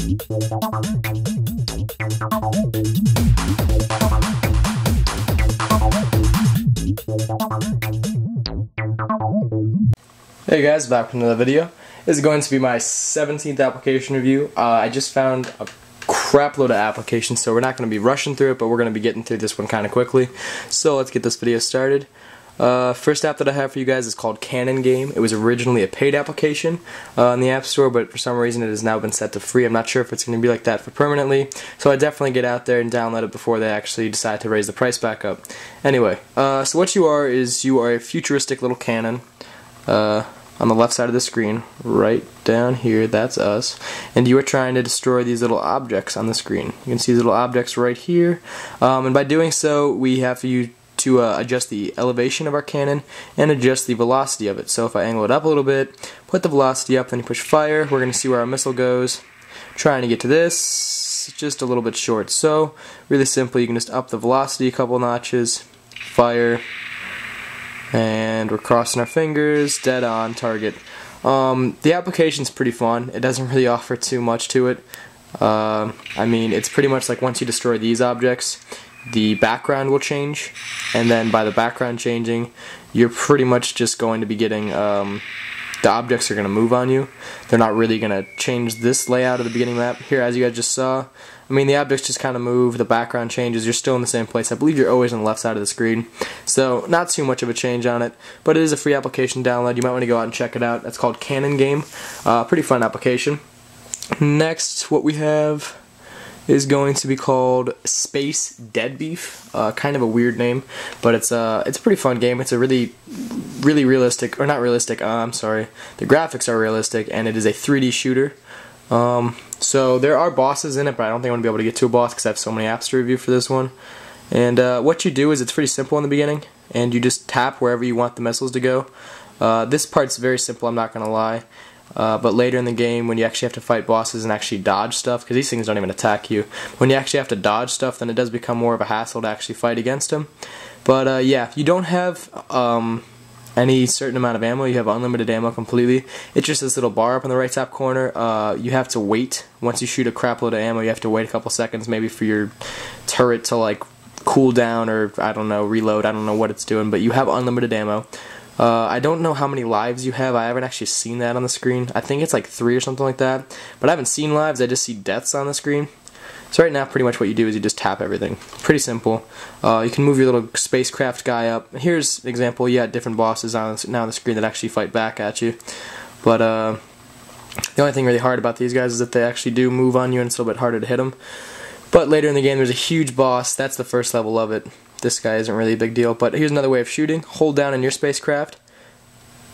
Hey guys, back with another video. This is going to be my 17th application review. I just found a crap load of applications, so we're not going to be rushing through it, but we're going to be getting through this one kind of quickly. So let's get this video started. First app that I have for you guys is called Canon Game. It was originally a paid application in the App Store, but for some reason it has now been set to free. I'm not sure if it's going to be like that for permanently, so I definitely get out there and download it before they actually decide to raise the price back up. Anyway, so what you are is you are a futuristic little cannon. On the left side of the screen, right down here, that's us, and you are trying to destroy these little objects on the screen. You can see these little objects right here, and by doing so, we have to adjust the elevation of our cannon and adjust the velocity of it. So if I angle it up a little bit, put the velocity up, then you push fire, we're going to see where our missile goes. Trying to get to this, just a little bit short. So really simply, you can just up the velocity a couple notches, fire, and we're crossing our fingers, dead on target. The application's pretty fun. It doesn't really offer too much to it. I mean, it's pretty much like once you destroy these objects, the background will change, and then by the background changing, you're pretty much just going to be getting, the objects are going to move on you. They're not really going to change this layout of the beginning map. Here, as you guys just saw, I mean, the objects just kind of move, the background changes, you're still in the same place. I believe you're always on the left side of the screen, so not too much of a change on it, but it is a free application download. You might want to go out and check it out. That's called Canon Game. Pretty fun application. Next, what we have is going to be called Space Deadbeef. Kind of a weird name, but it's a pretty fun game. It's a really realistic, or not realistic, I'm sorry. The graphics are realistic, and it is a 3D shooter. So there are bosses in it, but I don't think I'm going to be able to get to a boss because I have so many apps to review for this one. And what you do is it's pretty simple in the beginning, and you just tap wherever you want the missiles to go. This part's very simple, I'm not going to lie. But later in the game, when you actually have to fight bosses and actually dodge stuff, because these things don't even attack you, when you actually have to dodge stuff, then it does become more of a hassle to actually fight against them. But yeah, you don't have any certain amount of ammo. You have unlimited ammo completely. It's just this little bar up in the right top corner. You have to wait. Once you shoot a crap load of ammo, you have to wait a couple seconds maybe for your turret to like cool down, or I don't know, reload. I don't know what it's doing, but you have unlimited ammo. I don't know how many lives you have. I haven't actually seen that on the screen. I think it's like 3 or something like that, but I haven't seen lives. I just see deaths on the screen. So right now, pretty much what you do is you just tap everything. Pretty simple. You can move your little spacecraft guy up. Here's an example. You got different bosses now on the screen that actually fight back at you. But the only thing really hard about these guys is that they actually do move on you, and it's a little bit harder to hit them. But later in the game, there's a huge boss. That's the first level of it. This guy isn't really a big deal. But here's another way of shooting. Hold down in your spacecraft,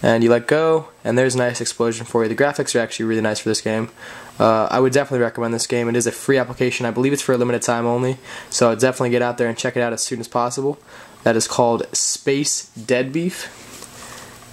and you let go, and there's a nice explosion for you. The graphics are actually really nice for this game. I would definitely recommend this game. It is a free application. I believe it's for a limited time only, so I'd definitely get out there and check it out as soon as possible. That is called Space Deadbeef.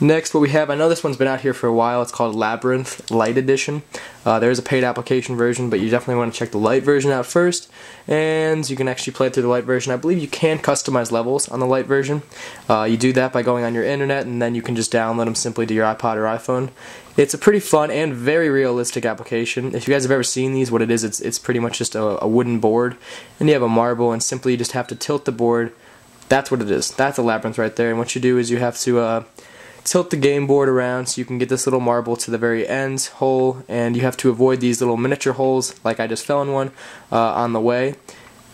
Next, what we have, I know this one's been out here for a while, it's called Labyrinth Lite Edition. There is a paid application version, but you definitely want to check the Lite version out first, and you can actually play it through the Lite version. I believe you can customize levels on the Lite version. You do that by going on your internet, and then you can just download them simply to your iPod or iPhone. It's a pretty fun and very realistic application. If you guys have ever seen these, what it is, it's pretty much just a wooden board, and you have a marble, and simply you just have to tilt the board. That's what it is. That's a labyrinth right there, and what you do is you have to tilt the game board around so you can get this little marble to the very end hole, and you have to avoid these little miniature holes, like I just fell in one, on the way.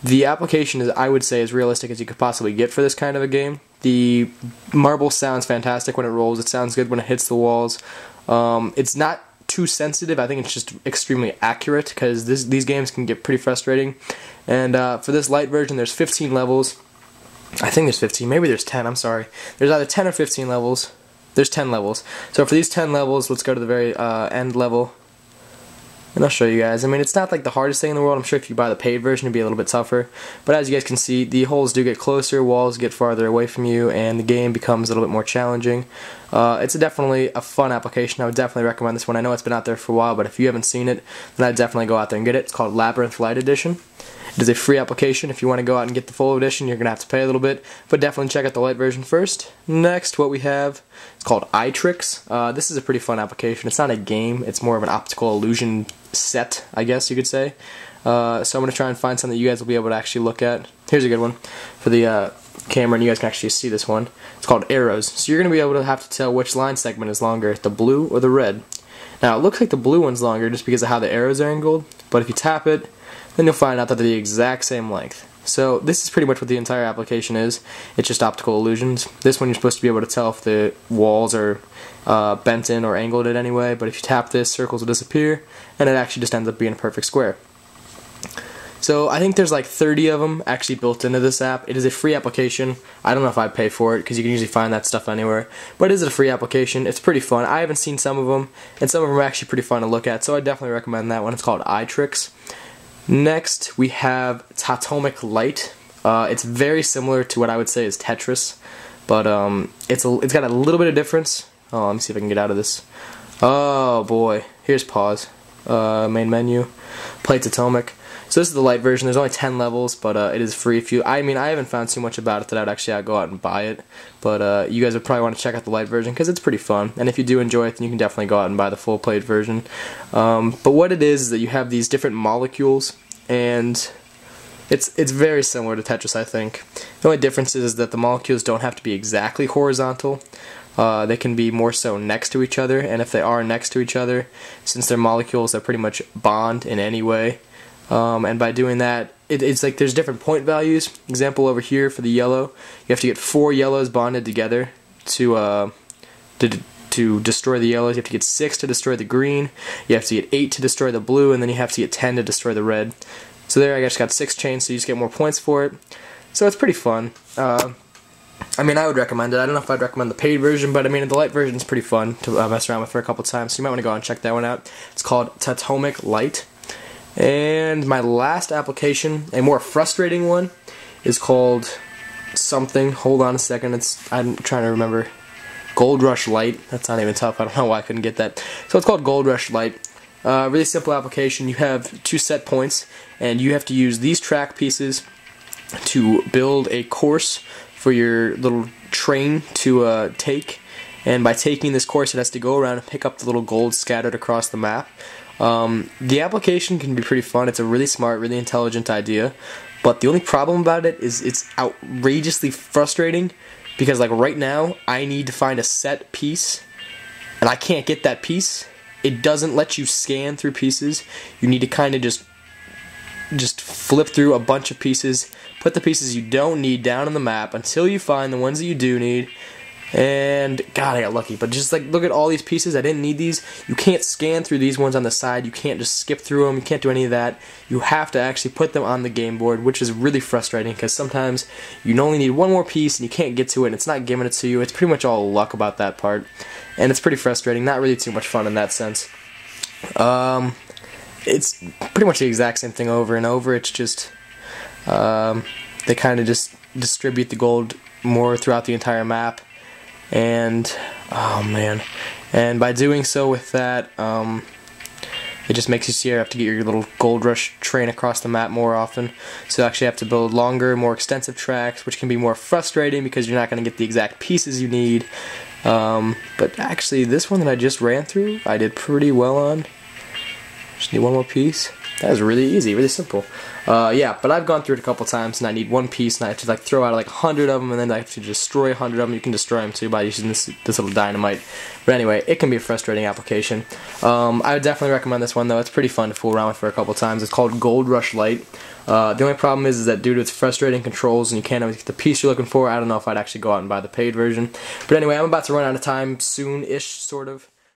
The application is, I would say, as realistic as you could possibly get for this kind of a game. The marble sounds fantastic when it rolls. It sounds good when it hits the walls. It's not too sensitive. I think it's just extremely accurate, because these games can get pretty frustrating. And for this light version, there's 15 levels. I think there's 15. Maybe there's 10. I'm sorry. There's either 10 or 15 levels. There's 10 levels. So for these 10 levels, let's go to the very end level, and I'll show you guys. I mean, it's not like the hardest thing in the world. I'm sure if you buy the paid version, it'd be a little bit tougher. But as you guys can see, the holes do get closer, walls get farther away from you, and the game becomes a little bit more challenging. It's definitely a fun application. I would definitely recommend this one. I know it's been out there for a while, but if you haven't seen it, then I'd definitely go out there and get it. It's called Labyrinth Lite Edition. It is a free application. If you want to go out and get the full edition, you're going to have to pay a little bit, but definitely check out the light version first. Next, what we have is called Eyetricks. This is a pretty fun application. It's not a game, it's more of an optical illusion set, I guess you could say. So I'm going to try and find something that you guys will be able to actually look at. Here's a good one for the camera, and you guys can actually see this one. It's called arrows. So you're going to be able to have to tell which line segment is longer, the blue or the red. Now it looks like the blue one's longer just because of how the arrows are angled, but if you tap it, then you'll find out that they're the exact same length. So this is pretty much what the entire application is. It's just optical illusions. This one you're supposed to be able to tell if the walls are bent in or angled in any way, but if you tap this, circles will disappear, and it actually just ends up being a perfect square. So I think there's like 30 of them actually built into this app. It is a free application. I don't know if I'd pay for it because you can usually find that stuff anywhere. But it is a free application. It's pretty fun. I haven't seen some of them, and some of them are actually pretty fun to look at. So I definitely recommend that one. It's called Eyetricks. Next we have Tatomic Light. It's very similar to what I would say is Tetris, but it's got a little bit of difference. Oh, let me see if I can get out of this. Oh boy, here's pause. Main menu, play Tatomic. So this is the light version. There's only 10 levels, but it is free. I haven't found too much about it that I'd actually go out and buy it. But you guys would probably want to check out the light version because it's pretty fun. And if you do enjoy it, then you can definitely go out and buy the full played version. But what it is that you have these different molecules, and it's very similar to Tetris, I think. The only difference is that the molecules don't have to be exactly horizontal. They can be more so next to each other, and if they are next to each other, since they're molecules that pretty much bond in any way, and by doing that, it's like there's different point values. Example over here for the yellow, you have to get 4 yellows bonded together to destroy the yellows. You have to get 6 to destroy the green. You have to get 8 to destroy the blue, and then you have to get 10 to destroy the red. So there, I just got 6 chains, so you just get more points for it. So it's pretty fun. I would recommend it. I don't know if I'd recommend the paid version, but the light version is pretty fun to mess around with for a couple times. So you might want to go and check that one out. It's called Tatomic Light. And my last application, a more frustrating one, is called something. Hold on a second. I'm trying to remember. Gold Rush Light. That's not even tough. I don't know why I couldn't get that. So it's called Gold Rush Light. Really simple application. You have 2 set points, and you have to use these track pieces to build a course for your little train to take. And by taking this course, it has to go around and pick up the little gold scattered across the map. The application can be pretty fun. It's a really smart, really intelligent idea, but the only problem about it is it's outrageously frustrating because like right now I need to find a set piece and I can't get that piece. It doesn't let you scan through pieces. You need to kind of just flip through a bunch of pieces, put the pieces you don't need down on the map until you find the ones that you do need. And God, I got lucky, but just like look at all these pieces. I didn't need these. You can't scan through these ones on the side. You can't just skip through them. You can't do any of that. You have to actually put them on the game board, which is really frustrating because sometimes you only need one more piece and you can't get to it and it's not giving it to you. It's pretty much all luck about that part, and it's pretty frustrating. Not really too much fun in that sense. It's pretty much the exact same thing over and over. It's just they kind of just distribute the gold more throughout the entire map. And oh man, and by doing so with that, it just makes you have to get your little gold rush train across the map more often. So you actually have to build longer, more extensive tracks, which can be more frustrating because you're not going to get the exact pieces you need. But actually, this one that I just ran through, I did pretty well on. Just need one more piece. That was really easy, really simple. Yeah, but I've gone through it a couple times, and I need one piece, and I have to like throw out like 100 of them, and then I have to destroy 100 of them. You can destroy them too by using this little dynamite. But anyway, it can be a frustrating application. I would definitely recommend this one though. It's pretty fun to fool around with for a couple times. It's called Gold Rush Light. The only problem is that due to its frustrating controls and you can't always get the piece you're looking for, I don't know if I'd actually go out and buy the paid version. But anyway, I'm about to run out of time soon-ish, sort of.